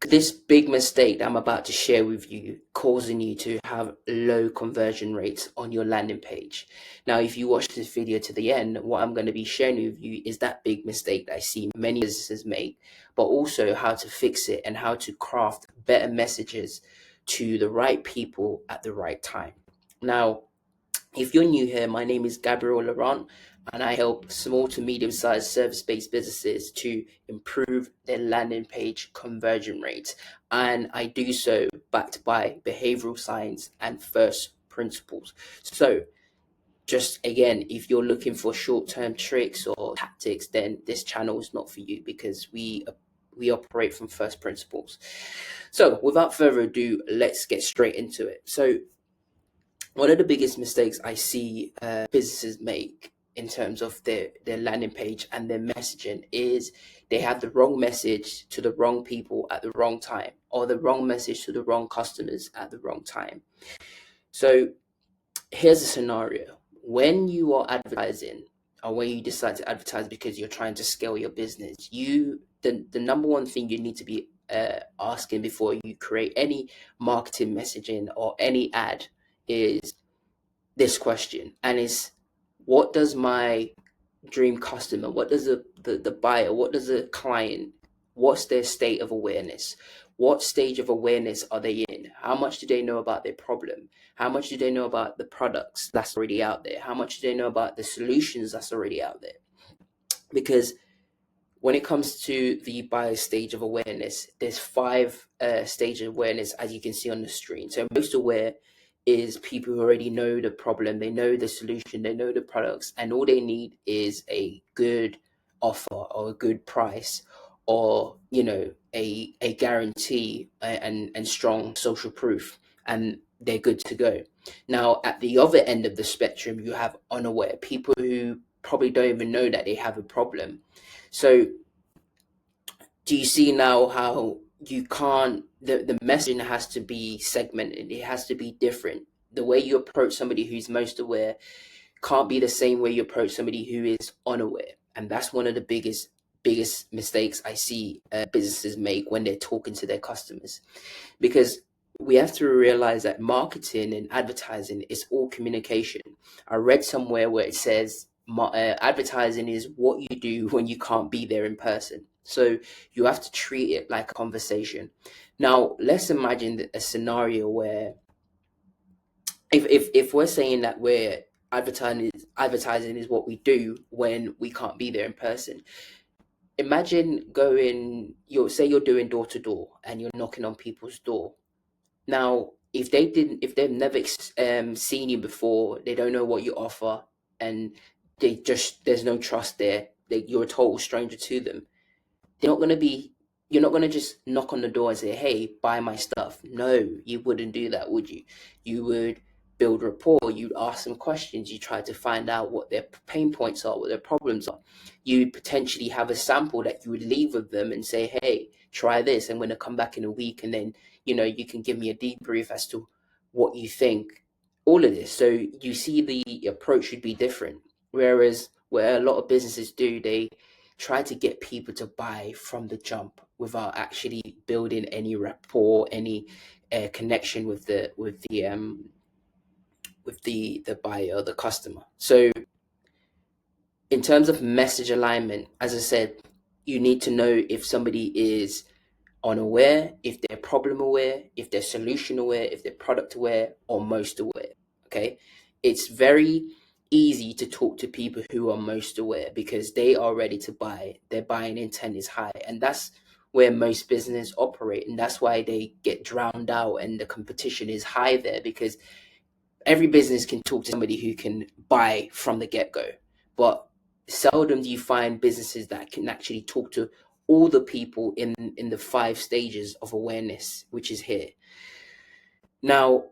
this big mistake that I'm about to share with you causing you to have low conversion rates on your landing page. Now, if you watch this video to the end, what I'm going to be sharing with you is that big mistake that I see many businesses make, but also how to fix it and how to craft better messages to the right people at the right time. Now, if you're new here, my name is Gabriel Laurent, and I help small to medium-sized service-based businesses to improve their landing page conversion rates. And I do so backed by behavioral science and first principles. So just again, if you're looking for short-term tricks or tactics, then this channel is not for you, because we operate from first principles. So without further ado, let's get straight into it. So one of the biggest mistakes I see businesses make in terms of their landing page and their messaging is they have the wrong message to the wrong people at the wrong time, or the wrong message to the wrong customers at the wrong time. So here's a scenario. When you are advertising, or when you decide to advertise because you're trying to scale your business, the number one thing you need to be asking before you create any marketing messaging or any ad is this question, and it's, what does my dream customer, what does the buyer, what does the client, what's their state of awareness? What stage of awareness are they in? How much do they know about their problem? How much do they know about the products that's already out there? How much do they know about the solutions that's already out there? Because when it comes to the buyer stage of awareness, there's five stages of awareness, as you can see on the screen. So most aware is people who already know the problem, they know the solution, they know the products, and all they need is a good offer or a good price, or a guarantee and strong social proof, and they're good to go. Now, at the other end of the spectrum, you have unaware people who probably don't even know that they have a problem. So do you see now how you can't, the messaging has to be segmented, it has to be different. The way you approach somebody who's most aware can't be the same way you approach somebody who is unaware. And that's one of the biggest mistakes I see businesses make when they're talking to their customers, because we have to realize that marketing and advertising is all communication. I read somewhere where it says advertising is what you do when you can't be there in person. So you have to treat it like a conversation. Now, let's imagine a scenario where if we're saying that we're advertising is what we do when we can't be there in person. Imagine you're doing door to door and you're knocking on people's door. Now, if they've never seen you before, they don't know what you offer, and there's no trust there. You're a total stranger to them. They're not gonna be. You're not gonna just knock on the door and say, "Hey, buy my stuff." No, you wouldn't do that, would you? You would build rapport. You'd ask them questions. You try to find out what their pain points are, what their problems are. You potentially have a sample that you would leave with them and say, "Hey, try this. I'm going to come back in a week, and then you can give me a debrief as to what you think." All of this. So you see, the approach should be different. Whereas where a lot of businesses do, they try to get people to buy from the jump without actually building any rapport, any connection with the buyer or the customer. So in terms of message alignment, as I said, you need to know if somebody is unaware, if they're problem aware, if they're solution aware, if they're product aware, or most aware. Okay, it's very easy to talk to people who are most aware because they are ready to buy. Their buying intent is high, and that's where most businesses operate, and that's why they get drowned out and the competition is high there, because every business can talk to somebody who can buy from the get-go, but seldom do you find businesses that can actually talk to all the people in the five stages of awareness, which is here. Now,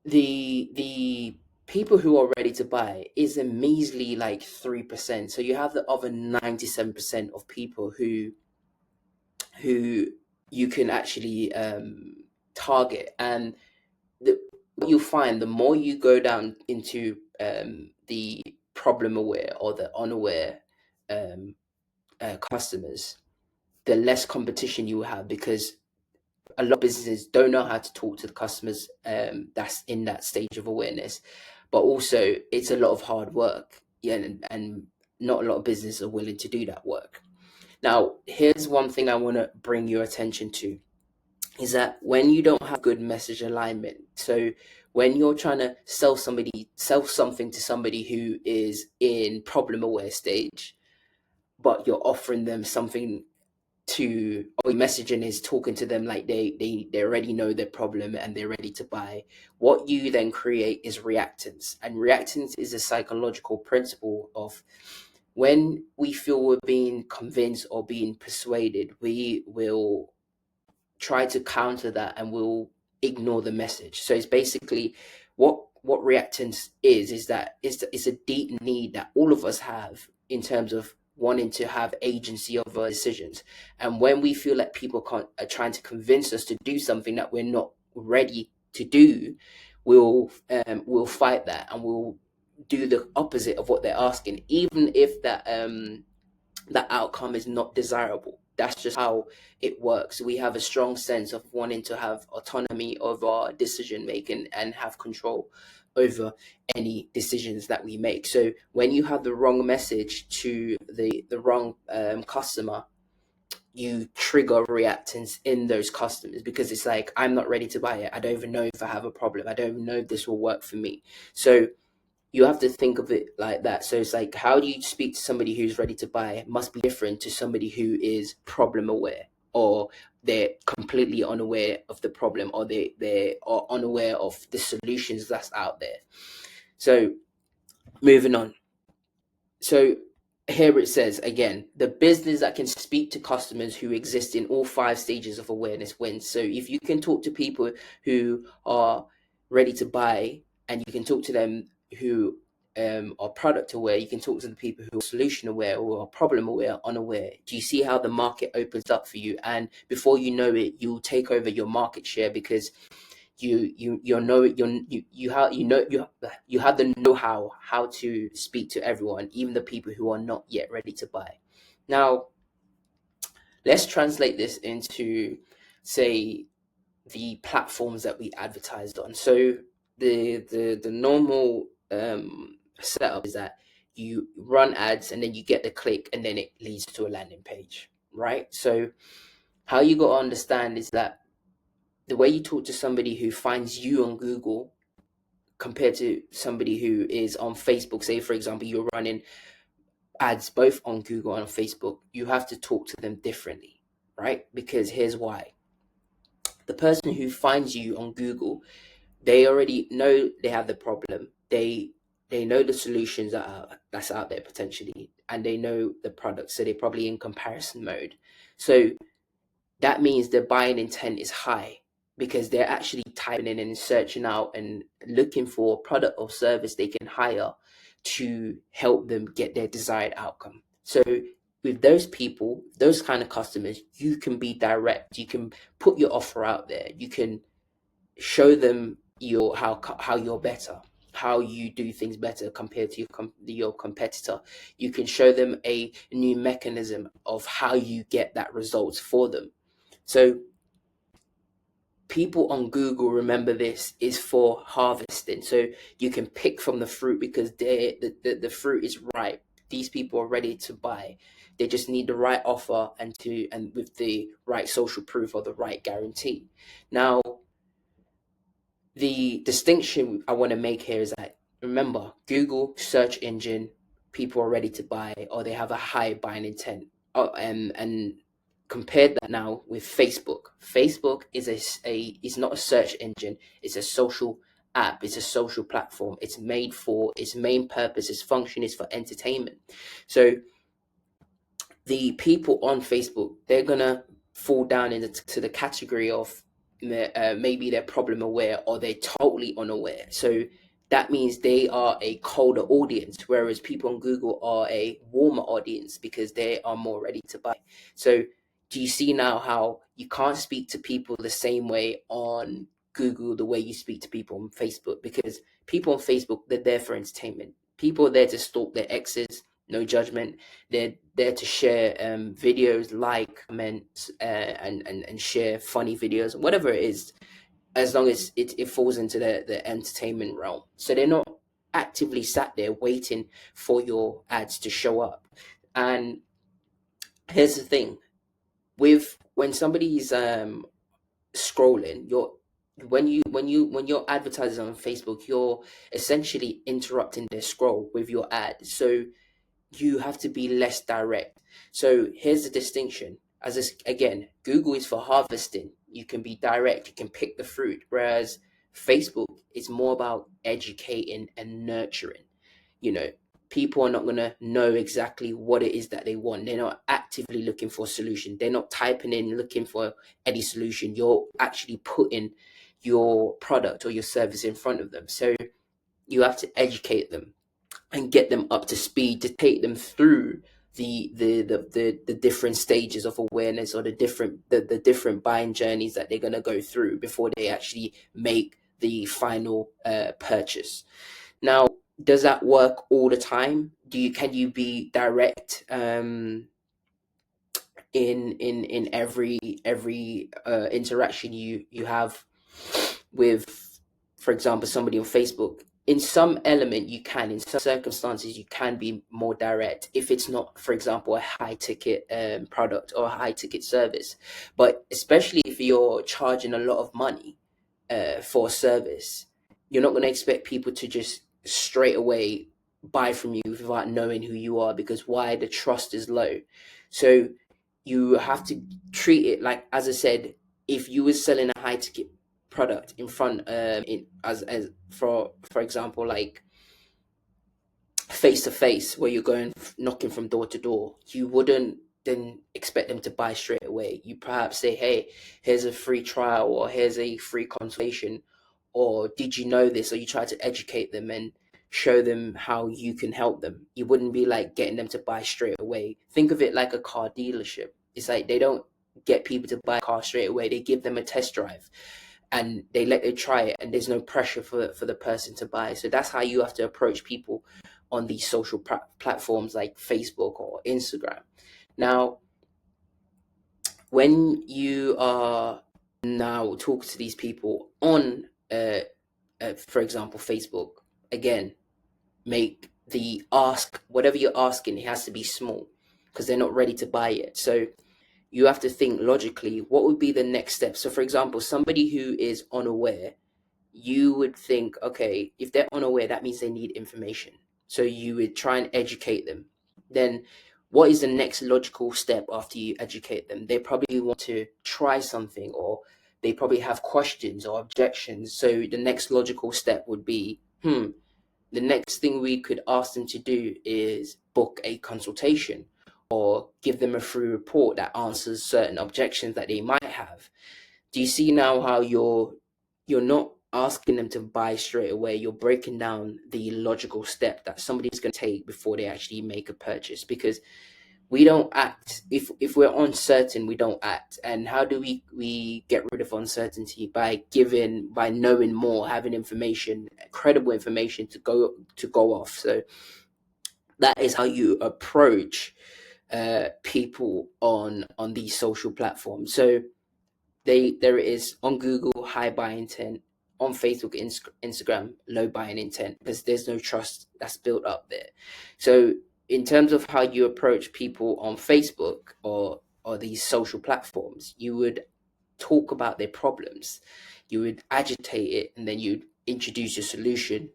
the people who are ready to buy is a measly like 3%. So you have the other 97% of people who you can actually target. And what you'll find, the more you go down into the problem aware or the unaware customers, the less competition you will have, because a lot of businesses don't know how to talk to the customers that's in that stage of awareness, but also it's a lot of hard work. Yeah, and not a lot of businesses are willing to do that work. Now, here's one thing I want to bring your attention to is that when you don't have good message alignment, so when you're trying to sell something to somebody who is in problem aware stage, but you're offering them something to, or your messaging is talking to them like they already know their problem and they're ready to buy, what you then create is reactance. And reactance is a psychological principle of when we feel we're being convinced or being persuaded, we will try to counter that and we'll ignore the message. So it's basically what reactance is that it's a deep need that all of us have in terms of wanting to have agency of our decisions. And when we feel like people are trying to convince us to do something that we're not ready to do, we'll fight that and we'll do the opposite of what they're asking, even if that outcome is not desirable. That's just how it works. We have a strong sense of wanting to have autonomy of our decision making and have control over any decisions that we make. So when you have the wrong message to the wrong customer, you trigger reactance in those customers because it's like, I'm not ready to buy it. I don't even know if I have a problem. I don't even know if this will work for me. So you have to think of it like that. So it's like, how do you speak to somebody who's ready to buy must be different to somebody who is problem aware, or they're completely unaware of the problem, or they are unaware of the solutions that's out there. So moving on. So here it says again, the business that can speak to customers who exist in all 5 stages of awareness wins. So if you can talk to people who are ready to buy, and you can talk to them who are product aware, you can talk to the people who are solution aware or are problem aware, unaware. Do you see how the market opens up for you? And before you know it, you'll take over your market share because you know you have the know-how how to speak to everyone, even the people who are not yet ready to buy. Now let's translate this into, say, the platforms that we advertised on. So the normal setup is that you run ads and then you get the click and then it leads to a landing page, right? So how you got to understand is that the way you talk to somebody who finds you on Google compared to somebody who is on Facebook, say for example, you're running ads both on Google and on Facebook, you have to talk to them differently, right? Because here's why. The person who finds you on Google, they already know they have the problem. They know the solutions that's out there potentially, and they know the product, so they're probably in comparison mode. So that means their buying intent is high because they're actually typing in and searching out and looking for a product or service they can hire to help them get their desired outcome. So with those people, those kind of customers, you can be direct. You can put your offer out there. You can show them how you're better, how you do things better compared to your competitor. You can show them a new mechanism of how you get that results for them. So people on Google, remember this, is for harvesting. So you can pick from the fruit because the fruit is ripe. These people are ready to buy. They just need the right offer and with the right social proof or the right guarantee. Now, the distinction I want to make here is that, remember, Google search engine, people are ready to buy or they have a high buying intent. And compare that now with Facebook. Facebook is is not a search engine. It's a social app. It's a social platform. It's made for its main purpose, its function is for entertainment. So the people on Facebook, they're gonna fall down into the category of maybe they're problem aware or they're totally unaware. So that means they are a colder audience, whereas people on Google are a warmer audience because they are more ready to buy. So do you see now how you can't speak to people the same way on Google the way you speak to people on Facebook? Because people on Facebook, they're there for entertainment. People are there to stalk their exes. no judgment. They're there to share videos, like, comment, and share funny videos, whatever it is, as long as it falls into the entertainment realm. So they're not actively sat there waiting for your ads to show up. And here's the thing, with when somebody's scrolling, you're when you're advertising on Facebook, you're essentially interrupting their scroll with your ad. So you have to be less direct. So here's the distinction. As this, again, Google is for harvesting. You can be direct, you can pick the fruit, whereas Facebook is more about educating and nurturing. You know, people are not going to know exactly what it is that they want. They're not actively looking for a solution. They're not typing in looking for any solution. You're actually putting your product or your service in front of them. So you have to educate them and get them up to speed to take them through the different stages of awareness, or the different buying journeys that they're going to go through before they actually make the final purchase. Now, does that work all the time? Can you be direct in every interaction you have with, for example, somebody on Facebook? In some element you can, in some circumstances you can be more direct if it's not, for example, a high ticket product or a high ticket service. But especially if you're charging a lot of money for a service, you're not going to expect people to just straight away buy from you without knowing who you are, because why? The trust is low. So you have to treat it like, as I said, if you were selling a high ticket product in front in as for example, like face to face, where you're going knocking from door to door, you wouldn't then expect them to buy straight away. You perhaps say, hey, here's a free trial, or here's a free consultation, or did you know this? Or you try to educate them and show them how you can help them. You wouldn't be like getting them to buy straight away. Think of it like a car dealership. It's like they don't get people to buy a car straight away. They give them a test drive and they let them try it, and there's no pressure for the person to buy. So that's how you have to approach people on these social platforms like Facebook or Instagram. Now, when you are now talking to these people on for example, Facebook, again, make the ask, whatever you're asking, it has to be small, because they're not ready to buy it. So you have to think logically, what would be the next step? So for example, somebody who is unaware, you would think, okay, if they're unaware, that means they need information. So you would try and educate them. Then what is the next logical step after you educate them? They probably want to try something, or they probably have questions or objections. So the next logical step would be, the next thing we could ask them to do is book a consultation, or give them a free report that answers certain objections that they might have. Do you see now how you're not asking them to buy straight away? You're breaking down the logical step that somebody's going to take before they actually make a purchase, because we don't act if we're uncertain, we don't act. And how do we get rid of uncertainty? By knowing more, having information, credible information to go off. So that is how you approach people on these social platforms. So there it is on Google: high buy intent; on Facebook, Instagram, low buying intent, because there's no trust that's built up there. So in terms of how you approach people on Facebook or these social platforms, you would talk about their problems, you would agitate it, and then you'd introduce your solution,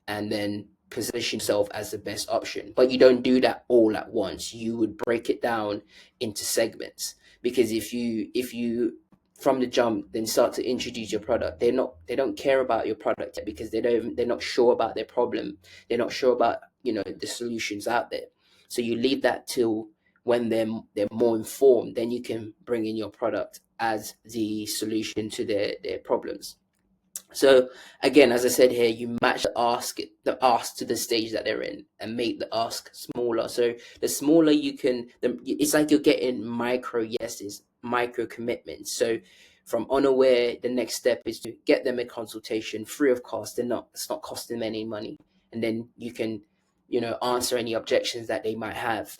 and then position yourself as the best option. But you don't do that all at once. You would break it down into segments, because if you from the jump then start to introduce your product, they don't care about your product yet, because they're not sure about their problem. They're not sure about the solutions out there. So you leave that till when they're more informed, then you can bring in your product as the solution to their problems. So again, as I said here, you match the ask to the stage that they're in, and make the ask smaller. So the smaller you can, it's like you're getting micro yeses, micro commitments. So from unaware, the next step is to get them a consultation free of cost. It's not costing them any money, and then you can answer any objections that they might have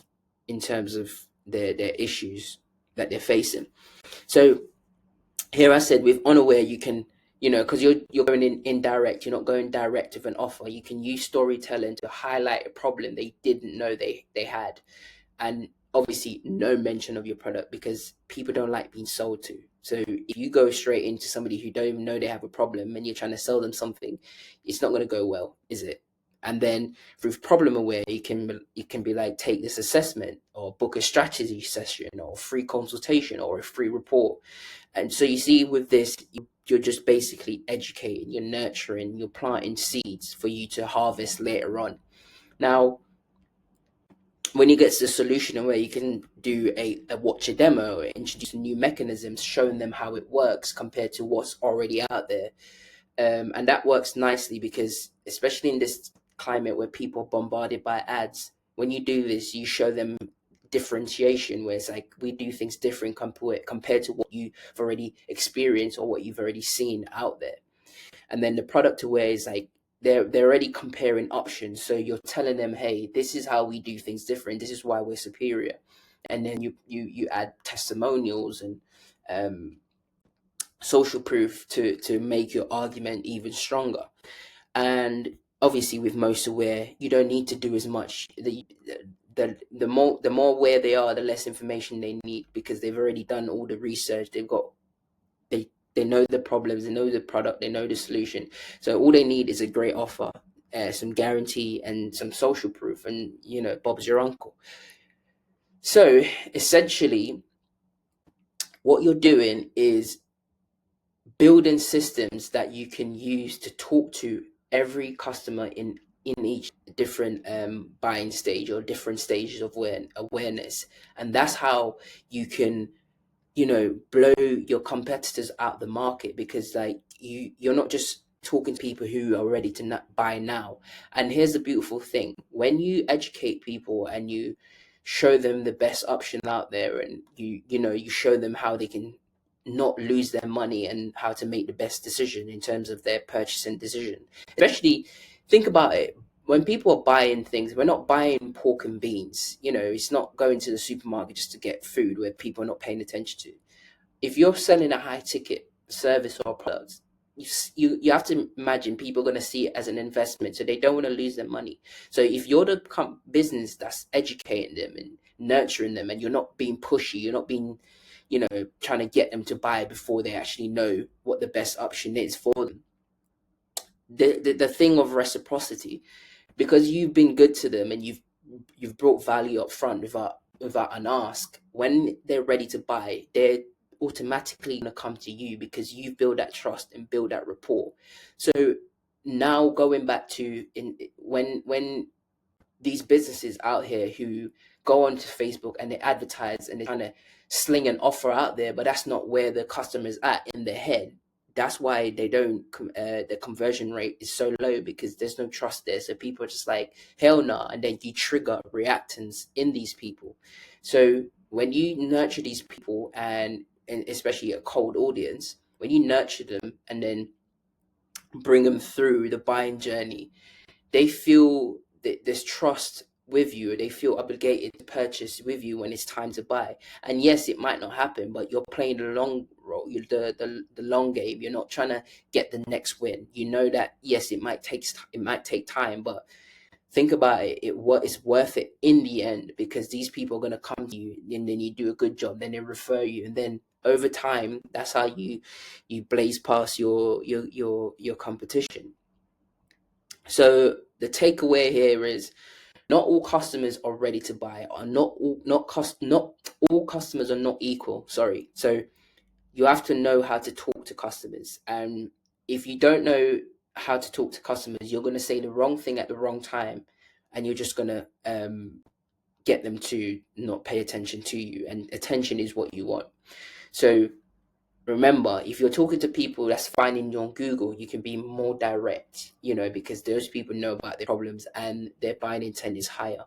in terms of their issues that they're facing. So here I said with Unaware, you can, because you're going in indirect, you're not going direct with an offer. You can use storytelling to highlight a problem they didn't know they had. And obviously no mention of your product, because people don't like being sold to. So if you go straight into somebody who don't even know they have a problem and you're trying to sell them something, it's not going to go well, is it? And then with Problem Aware, you can be like, take this assessment or book a strategy session or free consultation or a free report. And so you see with this, you're just basically educating, you're nurturing, you're planting seeds for you to harvest later on. Now, when you get to the solution where you can do a watch a demo, introduce new mechanisms, showing them how it works compared to what's already out there. And that works nicely because, especially in this climate where people are bombarded by ads, when you do this, you show them differentiation, where it's like, we do things different compared to what you've already experienced or what you've already seen out there. And then the Product Aware is like, they're already comparing options, so you're telling them, hey, this is how we do things different, this is why we're superior. And then you add testimonials and social proof to make your argument even stronger. And obviously with Most Aware, you don't need to do as much. The more aware they are, the less information they need, because they've already done all the research. They know the problems, they know the product, they know the solution. So all they need is a great offer, some guarantee, and some social proof, and Bob's your uncle. So essentially, what you're doing is building systems that you can use to talk to every customer in each different buying stage or different stages of awareness. And that's how you can blow your competitors out the market, because like you're not just talking to people who are ready to buy now. And here's the beautiful thing: when you educate people and you show them the best option out there, and you show them how they can not lose their money and how to make the best decision in terms of their purchasing decision. Especially, think about it, when people are buying things, we're not buying pork and beans. It's not going to the supermarket just to get food where people are not paying attention to. If you're selling a high ticket service or product, you have to imagine people are going to see it as an investment, so they don't want to lose their money. So if you're the business that's educating them and nurturing them, and you're not being pushy, you're not being trying to get them to buy before they actually know what the best option is for them. The thing of reciprocity, because you've been good to them and you've brought value up front without an ask, when they're ready to buy, they're automatically going to come to you because you've built that trust and built that rapport. So now going back to when these businesses out here who go onto Facebook and they advertise and they're trying to sling an offer out there, but that's not where the customer's at in their head. That's why they don't. The conversion rate is so low, because there's no trust there. So people are just like, hell no, and then you trigger reactance in these people. So when you nurture these people, and especially a cold audience, when you nurture them and then bring them through the buying journey, they feel this trust with you. They feel obligated to purchase with you when it's time to buy. And yes, it might not happen, but you're playing the long role, the long game. You're not trying to get the next win. You know that yes, it might take time, but think about it. It's worth it in the end, because these people are going to come to you, and then you do a good job, then they refer you, and then over time, that's how you blaze past your competition. So the takeaway here is, not all customers are ready to buy, or not all customers are not equal. Sorry. So you have to know how to talk to customers. And if you don't know how to talk to customers, you're going to say the wrong thing at the wrong time, and you're just going to get them to not pay attention to you. And attention is what you want. So remember, if you're talking to people that's finding you on Google, you can be more direct, because those people know about their problems and their buying intent is higher.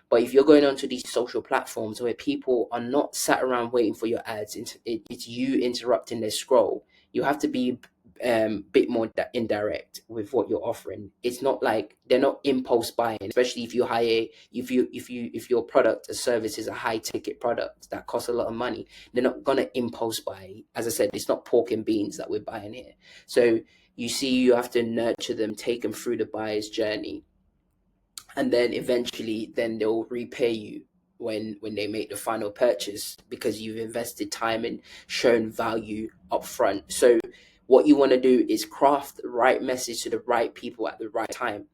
But if you're going onto these social platforms where people are not sat around waiting for your ads, it's you interrupting their scroll, you have to be bit more indirect with what you're offering. It's not like they're not impulse buying, especially if you hire if your product or service is a high ticket product that costs a lot of money. They're not gonna impulse buy. As I said, it's not pork and beans that we're buying here. So you see, you have to nurture them, take them through the buyer's journey, and then eventually then they'll repay you when they make the final purchase, because you've invested time and shown value up front. So what you want to do is craft the right message to the right people at the right time,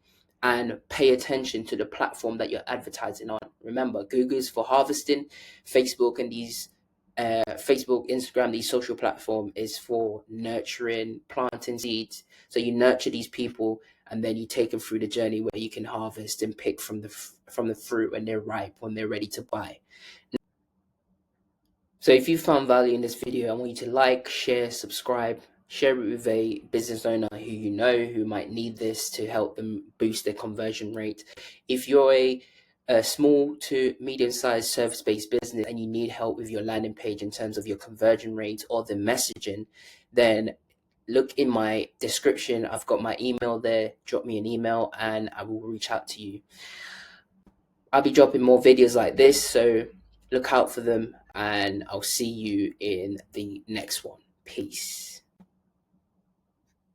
and pay attention to the platform that you're advertising on. Remember, Google's for harvesting, Facebook and these Facebook, Instagram, these social platform is for nurturing, planting seeds. So you nurture these people, and then you take them through the journey where you can harvest and pick from the fruit when they're ripe, when they're ready to buy. So if you found value in this video, I want you to like, share, subscribe, share it with a business owner who you know who might need this to help them boost their conversion rate. If you're a small to medium-sized service-based business and you need help with your landing page in terms of your conversion rate or the messaging, then look in my description. I've got my email there. Drop me an email and I will reach out to you. I'll be dropping more videos like this, so look out for them, and I'll see you in the next one. Peace.